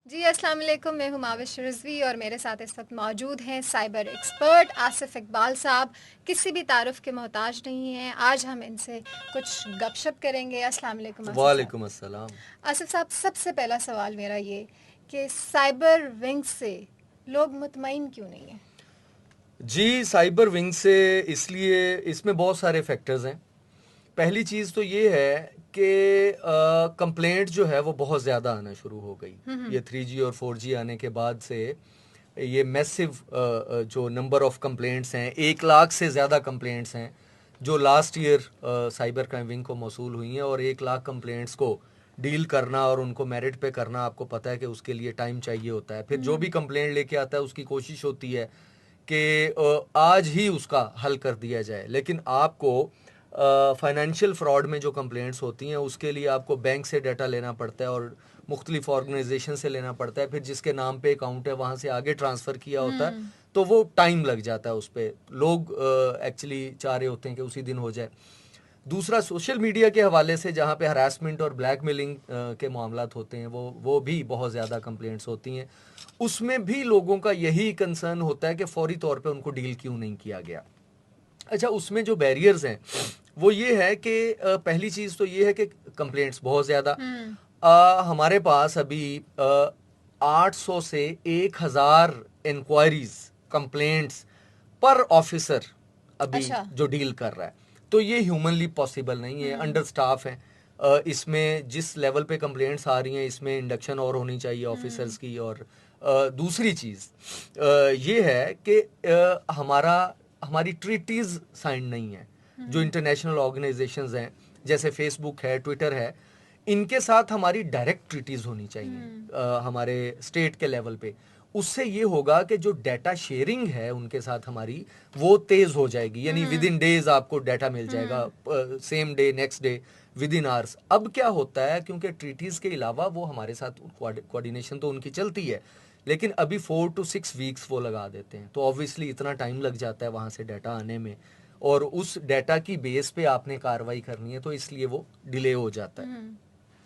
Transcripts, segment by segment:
जी अस्सलाम वालेकुम, मैं हूँ माविश रिजवी और मेरे साथ इस वक्त मौजूद हैं साइबर एक्सपर्ट आसिफ इकबाल साहब। किसी भी तारुफ के मोहताज नहीं हैं। आज हम इनसे कुछ गपशप करेंगे। अस्सलाम वालेकुम आसिफ साहब। वालेकुम अस्सलाम। आसिफ साहब, सबसे पहला सवाल मेरा ये कि साइबर विंग से लोग मुतमईन क्यों नहीं हैं? जी, साइबर विंग से इसलिए इसमें बहुत सारे फैक्टर्स हैं। पहली चीज़ तो ये है कि कंप्लेंट जो है वो बहुत ज़्यादा आना शुरू हो गई। ये 3G और 4G आने के बाद से ये मैसिव जो नंबर ऑफ कंप्लेंट्स हैं, 1 लाख से ज़्यादा कंप्लेंट्स हैं जो last year cyber crime wing को मौसूल हुई हैं। और 1 लाख कंप्लेंट्स को डील करना और उनको मेरिट पे करना, आपको पता है कि उसके लिए टाइम चाहिए होता है। फिर जो भी कंप्लेंट लेके आता है उसकी कोशिश होती है कि आज ही उसका हल कर दिया जाए। लेकिन आपको फाइनेंशियल फ्रॉड में जो कंप्लेंट्स होती हैं उसके लिए आपको बैंक से डाटा लेना पड़ता है और मुख्तलिफ ऑर्गेनाइजेशन से लेना पड़ता है। फिर जिसके नाम पे अकाउंट है वहाँ से आगे ट्रांसफ़र किया होता है, तो वो टाइम लग जाता है उस पर। लोग एक्चुअली चाह रहे होते हैं कि उसी दिन हो जाए। दूसरा, सोशल मीडिया के हवाले से जहाँ पे हरासमेंट और ब्लैकमेलिंग के मामलात होते हैं, वो भी बहुत ज़्यादा कंप्लेंट्स होती हैं। उसमें भी लोगों का यही कंसर्न होता है कि फौरी तौर पे उनको डील क्यों नहीं किया गया। अच्छा, उसमें जो बैरियर्स हैं वो ये है कि पहली चीज़ तो ये है कि कंप्लेंट्स बहुत ज़्यादा। हमारे पास अभी 800 से 1000 इंक्वायरीज, कंप्लेंट्स पर ऑफिसर अभी अच्छा। जो डील कर रहा है। तो ये ह्यूमनली पॉसिबल नहीं है, अंडर स्टाफ है। इसमें जिस लेवल पे कंप्लेंट्स आ रही हैं इसमें इंडक्शन और होनी चाहिए ऑफिसर्स की। और दूसरी चीज़ ये है कि हमारी ट्रीटीज साइन नहीं है। जो इंटरनेशनल ऑर्गेनाइजेशंस हैं जैसे फेसबुक है, ट्विटर है, इनके साथ हमारी डायरेक्ट ट्रीटीज होनी चाहिए हमारे स्टेट के लेवल पे। उससे ये होगा कि जो डाटा शेयरिंग है उनके साथ हमारी, वो तेज हो जाएगी। यानी विद इन डेज आपको डाटा मिल जाएगा, same day, next day, with in hours. अब क्या होता है, क्योंकि ट्रीटीज के अलावा वो हमारे साथ कोऑर्डिनेशन तो उनकी चलती है, लेकिन अभी 4 to 6 वीक्स वो लगा देते हैं। तो ऑब्वियसली इतना टाइम लग जाता है वहाँ से डाटा आने में, और उस डाटा की बेस पे आपने कार्रवाई करनी है, तो इसलिए वो डिले हो जाता है।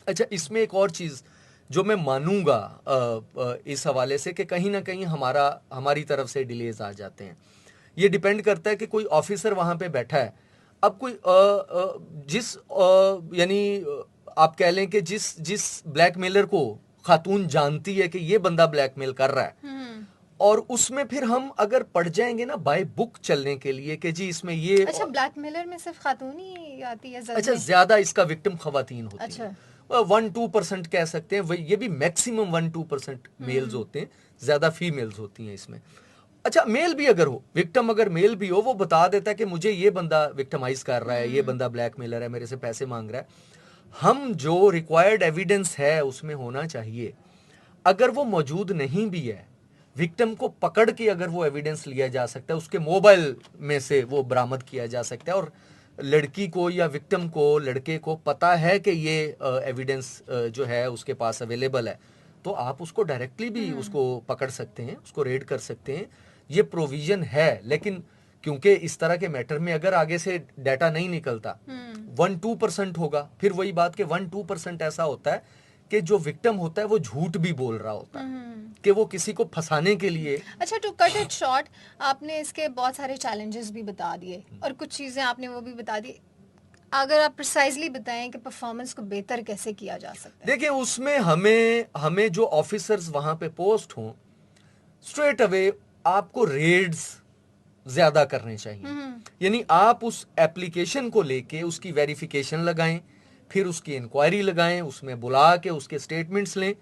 अच्छा, इसमें एक और चीज़ जो मैं मानूंगा इस हवाले से कि कहीं ना कहीं हमारी तरफ से डिलेज आ जाते हैं। ये डिपेंड करता है कि कोई ऑफिसर वहाँ पे बैठा है। अब कोई यानी आप कह लें कि जिस जिस ब्लैकमेलर को खातून जानती है कि ये बंदा ब्लैकमेल कर रहा है, और उसमें फिर हम अगर पढ़ जाएंगे ना बाय बुक चलने के लिए कि जी इसमें ये। अच्छा, ब्लैकमेलर में सिर्फ खातून ही आती है जद अच्छा, में? ज्यादा इसका विक्टिम खवातीन होती अच्छा। हैं। 1-2% कह सकते हैं, ये भी मैक्सिमम 1-2% मेल्स होते हैं, ज्यादा फीमेल्स होती हैं इसमें। अच्छा, मेल भी अगर हो, विक्टिम अगर मेल भी हो, वो बता देता है कि मुझे ये बंदा विक्टिमाइज कर रहा है, ये बंदा ब्लैकमेलर है, मेरे से पैसे मांग रहा है। हम जो रिक्वायर्ड एविडेंस है उसमें होना चाहिए। अगर वो मौजूद नहीं भी है, विक्टिम को पकड़ के अगर वो एविडेंस लिया जा सकता है, उसके मोबाइल में से वो बरामद किया जा सकता है, और लड़की को या विक्टिम को, लड़के को पता है कि ये एविडेंस जो है उसके पास अवेलेबल है, तो आप उसको डायरेक्टली भी उसको पकड़ सकते हैं, उसको रेड कर सकते हैं। ये प्रोविजन है। लेकिन क्योंकि इस तरह के मैटर में अगर आगे से डाटा नहीं निकलता, 1-2% होगा, फिर वही बात कि 1-2% ऐसा होता है कि जो विक्टिम होता है वो झूठ भी बोल रहा होता है कि वो किसी को फंसाने के लिए। अच्छा, टू कट इट शॉर्ट, आपने इसके बहुत सारे चैलेंजेस भी बता दिए और कुछ चीज़ें आपने वो भी बता दी। अगर आप प्रिसाइजली बताएं कि परफॉर्मेंस को बेहतर कैसे किया जा सकता है? देखिए, उसमें हमें हमें जो ऑफिसर्स वहां पे पोस्ट हों, स्ट्रेट अवे आपको रेड्स ज्यादा करने चाहिए। यानी आप उस एप्लीकेशन को लेके उसकी वेरिफिकेशन लगाएं, फिर उसकी इंक्वायरी लगाएं, उसमें बुला के उसके स्टेटमेंट्स लें।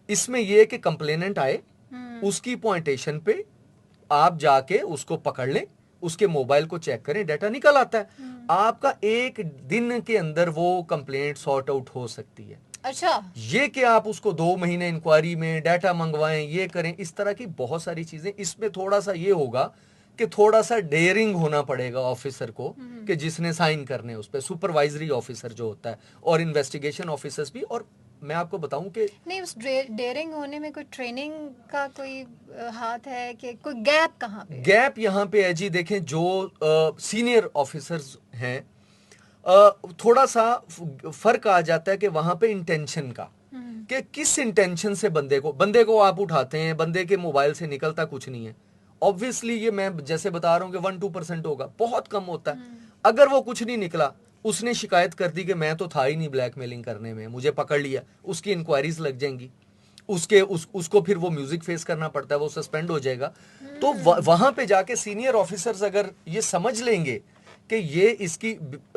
इसमें यह है कि कंप्लेनेंट आए, उसकी पॉइंटेशन पे आप जाके उसको पकड़ लें, उसके मोबाइल को चेक करें, डाटा निकल आता है। आपका एक दिन के अंदर वो कंप्लेंट सॉर्ट आउट हो सकती है। अच्छा। ये कि आप उसको 2 महीने इंक्वायरी में डाटा मंगवाएं, ये करें, इस तरह की बहुत सारी चीजें। इसमें थोड़ा सा ये होगा कि थोड़ा सा डेयरिंग होना पड़ेगा ऑफिसर को, कि जिसने साइन करने उस पर, सुपरवाइजरी ऑफिसर जो होता है, और इन्वेस्टिगेशन ऑफिसर्स भी। और मैं आपको बताऊं कि नहीं, उस डेयरिंग होने में कोई ट्रेनिंग का कोई हाथ है कि कोई गैप कहाँ पे है? गैप यहाँ पे है जी। देखें, जो सीनियर ऑफिसर्स हैं, थोड़ा सा फर्क आ जाता है कि वहां पे इंटेंशन का, कि किस इंटेंशन से बंदे को आप उठाते हैं, बंदे के मोबाइल से निकलता कुछ नहीं है। ऑब्वियसली ये मैं जैसे बता रहा हूँ कि 1-2% होगा, बहुत कम होता है। अगर वो कुछ नहीं निकला, उसने शिकायत कर दी कि मैं तो था ही नहीं ब्लैकमेलिंग करने में, मुझे पकड़ लिया, उसकी इंक्वायरीज लग जाएंगी, उसको फिर वो म्यूजिक फेस करना पड़ता है, वो सस्पेंड हो जाएगा। तो वहां पे जाके सीनियर ऑफिसर्स अगर ये समझ लेंगे कि ये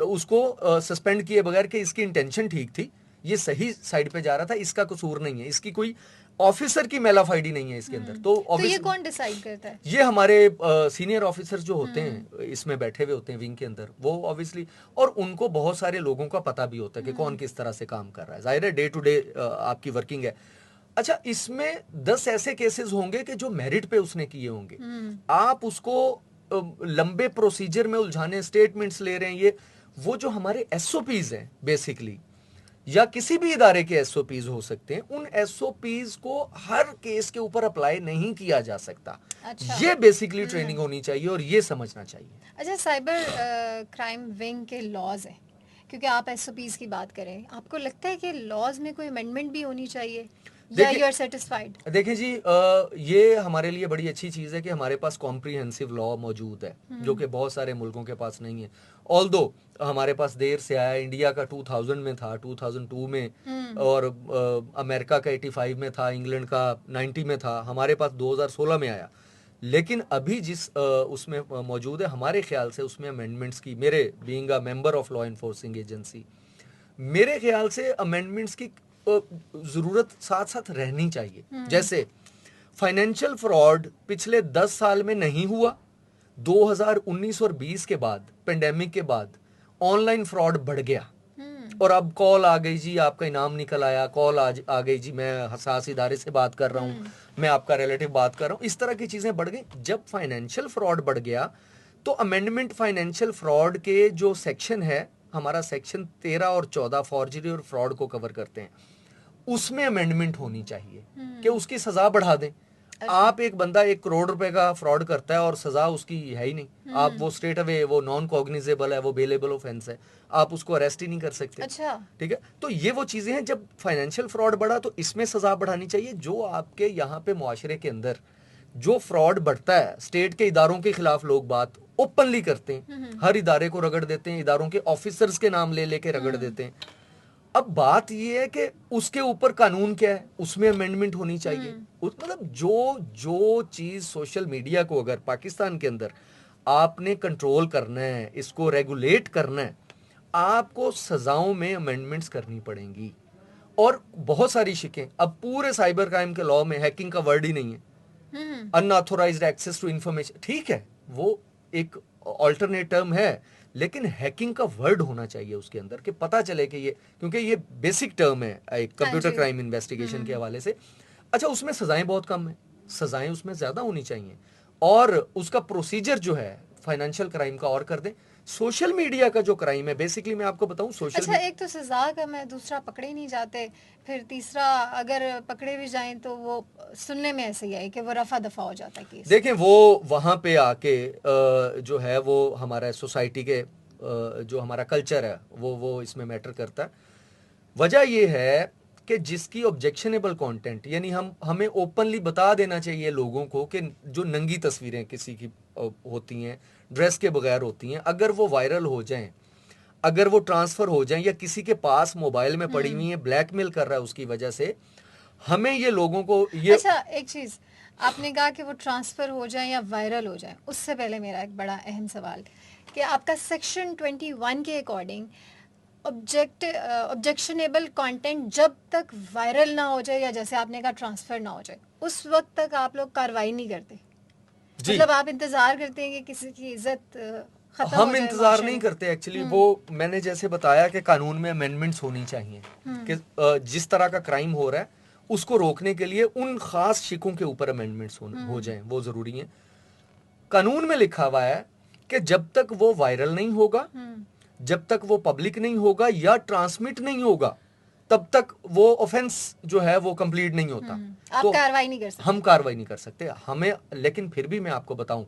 उसको सस्पेंड किए बगैर कि इसकी इंटेंशन ठीक थी, ये सही साइड पे जा रहा था, इसका कसूर नहीं है, इसकी कोई ऑफिसर की मेलाफाइडी नहीं है इसके अंदर, तो ये कौन डिसाइड करता है? ये हमारे सीनियर ऑफिसर्स जो होते हैं इसमें बैठे हुए होते हैं विंग के अंदर, वो ऑब्वियसली, और उनको बहुत सारे लोगों का पता भी होता है कि कौन किस तरह से काम कर रहा है। जाहिर है डे टू डे आपकी वर्किंग है। अच्छा, इसमें 10 ऐसे केसेस होंगे कि जो मेरिट पे उसने किए होंगे, आप उसको लंबे प्रोसीजर में उलझाने, स्टेटमेंट्स ले रहे हैं, ये वो जो हमारे एसओपीज हैं बेसिकली, या किसी भी इदारे के एसओपीज हो सकते हैं, उन एसओपीज को हर केस के ऊपर अप्लाई नहीं किया जा सकता। अच्छा। ये बेसिकली ट्रेनिंग होनी चाहिए और ये समझना चाहिए। अच्छा, साइबर क्राइम विंग के लॉज हैं, क्योंकि आप एसओपीज की बात करें, आपको लगता है कि लॉज में कोई अमेंडमेंट भी होनी चाहिए या यू आर सेटिस्फाइड? देखिए जी, ये हमारे लिए बड़ी अच्छी चीज़ है कि हमारे पास कॉम्प्रिहेंसिव लॉ मौजूद है, जो कि बहुत सारे मुल्कों के पास नहीं है। ऑल्दो हमारे पास देर से आया, इंडिया का 2000 में था, 2002 में, और अमेरिका का 85 में था, इंग्लैंड का 90 में था, हमारे पास 2016 में आया। लेकिन अभी जिस उसमें मौजूद है, हमारे ख्याल से उसमें अमेंडमेंट्स की, मेरे being a member of law enforcing agency, मेरे ख्याल से अमेंडमेंट्स की जरूरत साथ साथ रहनी चाहिए। जैसे फाइनेंशियल फ्रॉड पिछले 10 साल में नहीं हुआ, 2019 और 20 के बाद, पेंडेमिक के बाद ऑनलाइन फ्रॉड बढ़ गया, और अब कॉल आ गई जी, आपका इनाम निकल आया, कॉल आ गई जी, मैं हसास इदारे से बात कर रहा हूँ, मैं आपका रिलेटिव बात कर रहा हूँ, इस तरह की चीजें बढ़ गई। जब फाइनेंशियल फ्रॉड बढ़ गया तो अमेंडमेंट फाइनेंशियल फ्रॉड के जो सेक्शन है, हमारा सेक्शन 13 और 14 फॉर्जरी और फ्रॉड को कवर करते हैं, उसमें अमेंडमेंट होनी चाहिए कि उसकी सजा बढ़ा दें। आप एक बंदा 1 करोड़ रुपए का फ्रॉड करता है और सजा उसकी है ही नहीं, आप वो स्ट्रेट अवे, वो नॉन कॉग्निजेबल है, वो बेलेबल ऑफेंस है, आप उसको अरेस्ट ही नहीं कर सकते। अच्छा, ठीक है, तो ये वो चीजें हैं। जब फाइनेंशियल फ्रॉड बढ़ा तो इसमें सजा बढ़ानी चाहिए। जो आपके यहाँ पे मुआशरे के अंदर जो फ्रॉड बढ़ता है, स्टेट के इदारों के खिलाफ लोग बात ओपनली करते हैं, हर इदारे को रगड़ देते हैं, इदारों के ऑफिसर्स के नाम ले लेके रगड़ देते हैं। अब बात ये है कि उसके ऊपर कानून क्या है, उसमें अमेंडमेंट होनी चाहिए। मतलब जो चीज सोशल मीडिया को अगर पाकिस्तान के अंदर आपने कंट्रोल करना है, इसको रेगुलेट करना है, आपको सजाओं में अमेंडमेंट्स करनी पड़ेंगी। और बहुत सारी शिकें, अब पूरे साइबर क्राइम के लॉ में हैकिंग का वर्ड ही नहीं है, अनऑथोराइज्ड एक्सेस टू इंफॉर्मेशन, ठीक है, वो एक ऑल्टरनेट टर्म है, लेकिन हैकिंग का वर्ड होना चाहिए उसके अंदर कि पता चले कि ये, क्योंकि ये बेसिक टर्म है एक कंप्यूटर क्राइम इन्वेस्टिगेशन के हवाले से। अच्छा, उसमें सजाएं बहुत कम है, सजाएं उसमें ज्यादा होनी चाहिए, और उसका प्रोसीजर जो है फाइनेंशियल क्राइम का और कर दें। सोशल मीडिया का जो क्राइम है, बेसिकली मैं आपको बताऊं, सोशल अच्छा, एक तो सजा कम है, दूसरा पकड़े नहीं जाते, फिर तीसरा अगर पकड़े भी जाएं तो वो सुनने में ऐसे ही है कि वो रफा दफा हो जाता है केस। देखें, वो वहां पे आके जो है वो हमारा सोसाइटी के जो हमारा कल्चर है वो इसमें मैटर करता है। वजह ये है कि जिसकी ऑब्जेक्शनेबल कंटेंट, यानी हमें ओपनली बता देना चाहिए लोगों को कि जो नंगी तस्वीरें किसी की होती हैं, ड्रेस के बगैर होती हैं, अगर वो वायरल हो जाएं, अगर वो ट्रांसफर हो जाएं, या किसी के पास मोबाइल में पड़ी हुई है, ब्लैकमेल कर रहा है उसकी वजह से, हमें ये लोगों को ये। अच्छा, एक चीज आपने कहा कि वो ट्रांसफर हो जाए या वायरल हो जाए, उससे पहले मेरा एक बड़ा अहम सवाल कि आपका सेक्शन 21 के अकॉर्डिंग ऑब्जेक्शनेबल कंटेंट जब तक वायरल ना हो जाए, या जैसे आपने कहा ट्रांसफर ना हो जाए, उस वक्त तक आप लोग कार्रवाई नहीं करते? मतलब आप इंतजार करते हैं कि किसी की इज्जत खत्म हो हम जाए? इंतजार नहीं करते एक्चुअली, वो मैंने जैसे बताया कि कानून में अमेंडमेंट्स होनी चाहिए कि जिस तरह का क्राइम हो रहा है उसको रोकने के लिए उन खास शिकों के ऊपर अमेंडमेंट्स हो जाएं, वो जरूरी है। कानून में लिखा हुआ है कि जब तक वो वायरल नहीं होगा, जब तक वो पब्लिक नहीं होगा या ट्रांसमिट नहीं होगा, तब तक वो ऑफेंस जो है वो कंप्लीट नहीं होता। आप कार्रवाई नहीं कर सकते? हम कार्रवाई नहीं कर सकते हमें। लेकिन फिर भी मैं आपको बताऊं,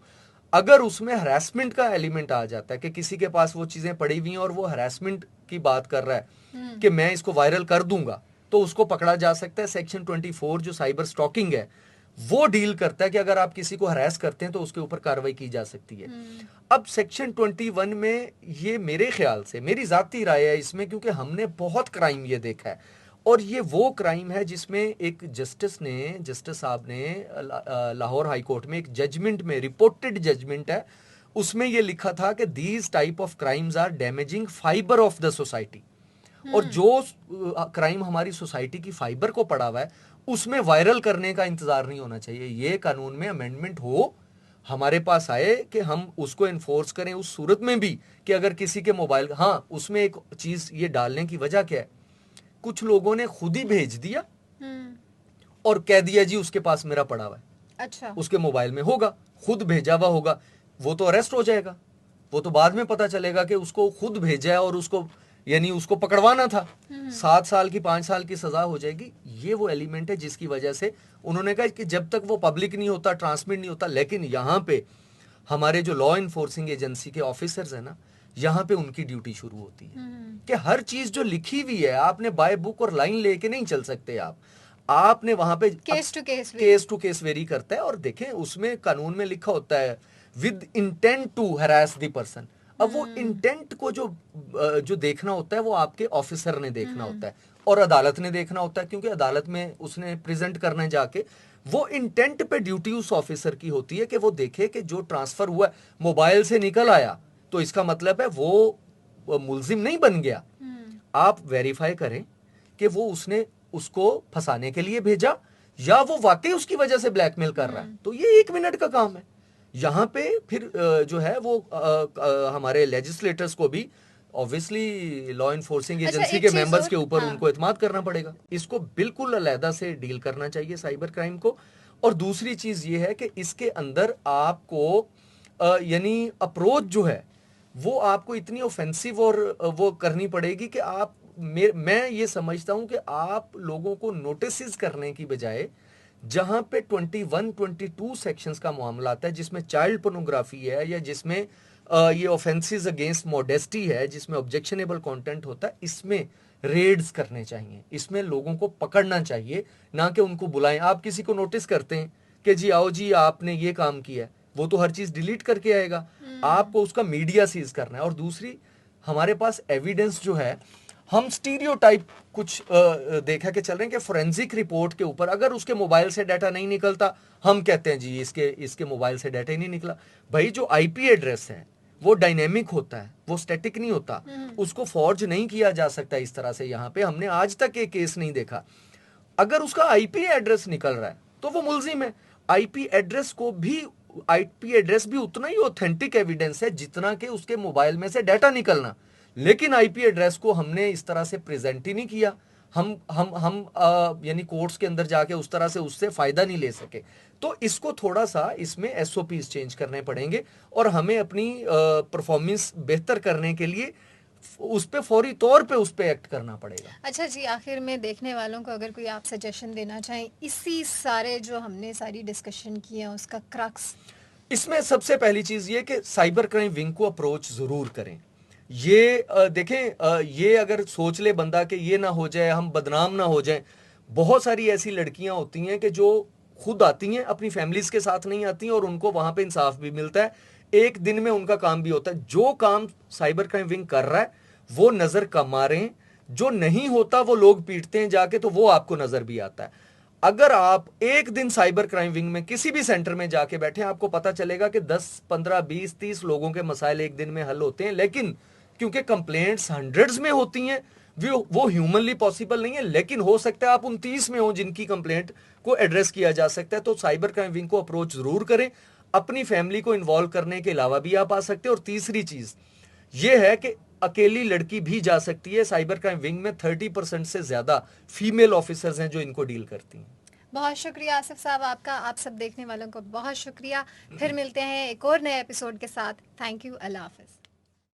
अगर उसमें हरासमेंट का एलिमेंट आ जाता है कि किसी के पास वो चीजें पड़ी हुई हैं और वो हरासमेंट की बात कर रहा है कि मैं इसको वायरल कर दूंगा, तो उसको पकड़ा जा सकता है। सेक्शन 24 जो साइबर स्टॉकिंग है वो डील करता है कि अगर आप किसी को हरास करते हैं तो उसके ऊपर कार्रवाई की जा सकती है। अब सेक्शन 21 में ये मेरे ख्याल से, मेरी जाती राय है इसमें, क्योंकि हमने बहुत क्राइम ये देखा है, और ये वो क्राइम है जिसमें एक जस्टिस साहब ने लाहौर हाई कोर्ट में एक जजमेंट में, रिपोर्टेड जजमेंट है, उसमें ये लिखा था कि these type of crimes are damaging fibre of the society. और जो क्राइम हमारी सोसाइटी की फाइबर को पड़ा हुआ है उसमें वायरल करने का इंतजार नहीं होना चाहिए। ये कानून में अमेंडमेंट हो, हमारे पास आए कि हम उसको एनफोर्स करें उस सूरत में भी कि अगर किसी के मोबाइल, हाँ उसमें एक चीज ये डालने की वजह क्या है, कुछ लोगों ने खुद ही भेज दिया और कह दिया जी उसके पास मेरा पड़ा हुआ है, अच्छा, उसके मोबाइल में होगा, खुद भेजा हुआ होगा, वो तो अरेस्ट हो जाएगा। वो तो बाद में पता चलेगा कि उसको खुद भेजा है और उसको, यानी उसको पकड़वाना था, 7 साल की 5 साल की सजा हो जाएगी। ये वो एलिमेंट है जिसकी वजह से उन्होंने कहा कि जब तक वो पब्लिक नहीं होता, ट्रांसमिट नहीं होता, लेकिन यहाँ पे हमारे जो लॉ इन्फोर्सिंग एजेंसी के ऑफिसर्स है ना, यहाँ पे उनकी ड्यूटी शुरू होती है कि हर चीज जो लिखी हुई है आपने बाय बुक और लाइन लेके नहीं चल सकते। आपने वहां पे केस टू केस वेरी करता है। और देखें उसमें कानून में लिखा होता है with intent to harass the person. अब वो इंटेंट को जो देखना होता है वो आपके ऑफिसर ने देखना होता है और अदालत ने देखना होता है, क्योंकि अदालत में उसने प्रेजेंट करने जाके वो इंटेंट पे ड्यूटी उस ऑफिसर की होती है कि वो देखे कि जो ट्रांसफर हुआ मोबाइल से निकल आया तो इसका मतलब है वो मुलजिम नहीं बन गया। आप वेरीफाई करें कि वो उसने उसको फंसाने के लिए भेजा या वो वाकई उसकी वजह से ब्लैकमेल कर रहा है, तो ये 1 मिनट का काम है। यहाँ पे फिर जो है वो हमारे लेजिस्लेटर्स को भी ऑब्वियसली लॉ इन्फोर्सिंग एजेंसी के मेंबर्स के ऊपर उनको एतमाद करना पड़ेगा। इसको बिल्कुल अलहदा से डील करना चाहिए साइबर क्राइम को। और दूसरी चीज ये है कि इसके अंदर आपको यानी अप्रोच जो है वो आपको इतनी ऑफेंसिव और वो करनी पड़ेगी कि आप मैं ये समझता हूं कि आप लोगों को नोटिस करने की बजाय जहां पे 21-22 सेक्शंस का मामला आता है जिसमें चाइल्ड पोर्नोग्राफी है या जिसमें ये ऑफेंसेस अगेंस्ट मॉडेस्टी है, जिसमें ऑब्जेक्शनेबल कंटेंट होता है, इसमें रेड्स करने चाहिए, इसमें लोगों को पकड़ना चाहिए, ना कि उनको बुलाएं। आप किसी को नोटिस करते हैं कि जी आओ जी आपने ये काम किया है, वो तो हर चीज डिलीट करके आएगा, आपको उसका मीडिया सीज करना है। और दूसरी हमारे पास एविडेंस जो है, हम स्टीरियोटाइप कुछ देखा कि चल रहे हैं कि फोरेंसिक रिपोर्ट के ऊपर अगर उसके मोबाइल से डाटा नहीं निकलता हम कहते हैं जी इसके मोबाइल से डाटा ही नहीं निकला। भाई जो आईपी एड्रेस है वो डायनेमिक होता है, वो स्टैटिक नहीं होता, उसको फॉर्ज नहीं किया जा सकता इस तरह से। यहाँ पे हमने आज तक एक केस नहीं देखा। अगर उसका आईपी एड्रेस निकल रहा है तो वो मुलजिम है। आईपी एड्रेस भी उतना ही ऑथेंटिक एविडेंस है जितना कि उसके मोबाइल में से डाटा निकलना। लेकिन आईपी एड्रेस को हमने इस तरह से प्रेजेंट ही नहीं किया। हम यानी कोर्ट्स के अंदर जाके उस तरह से उससे फायदा नहीं ले सके। तो इसको थोड़ा सा इसमें एसओपीज चेंज करने पड़ेंगे और हमें अपनी परफॉर्मेंस बेहतर करने के लिए उस पे फौरी तौर पे उस पे एक्ट करना पड़ेगा। अच्छा जी, आखिर में देखने वालों को अगर कोई आप सजेशन देना चाहें इसी सारे जो हमने सारी डिस्कशन की है उसका क्रक्स। इसमें सबसे पहली चीज ये कि साइबर क्राइम विंग को अप्रोच जरूर करें। ये देखें, ये अगर सोच ले बंदा कि ये ना हो जाए, हम बदनाम ना हो जाए। बहुत सारी ऐसी लड़कियां होती हैं कि जो खुद आती हैं, अपनी फैमिलीज के साथ नहीं आती हैं और उनको वहां पे इंसाफ भी मिलता है, एक दिन में उनका काम भी होता है। जो काम साइबर क्राइम विंग कर रहा है वो नजर कम मारें, जो नहीं होता वो लोग पीटते हैं जाके तो वो आपको नजर भी आता है। अगर आप एक दिन साइबर क्राइम विंग में किसी भी सेंटर में जाके बैठे, आपको पता चलेगा कि 10, 15, 20, 30 लोगों के मसाइल एक दिन में हल होते हैं। लेकिन क्योंकि कंप्लेंट्स हंड्रेड्स में होती हैं, वो ह्यूमनली पॉसिबल नहीं है। लेकिन हो सकता है आप 29 में हो जिनकी कंप्लेंट को एड्रेस किया जा सकता है। तो साइबर क्राइम विंग को अप्रोच जरूर करें। अपनी फैमिली को इन्वॉल्व करने के अलावा भी आप आ सकते हैं। और तीसरी चीज यह है कि अकेली लड़की भी जा सकती है। साइबर क्राइम विंग में 30% से ज्यादा फीमेल ऑफिसर्स हैं जो इनको डील करती हैं। बहुत शुक्रिया आसिफ साहब आपका। आप सब देखने वालों को बहुत शुक्रिया। फिर मिलते हैं एक और नए एपिसोड के साथ। Thank you. Allah Hafiz.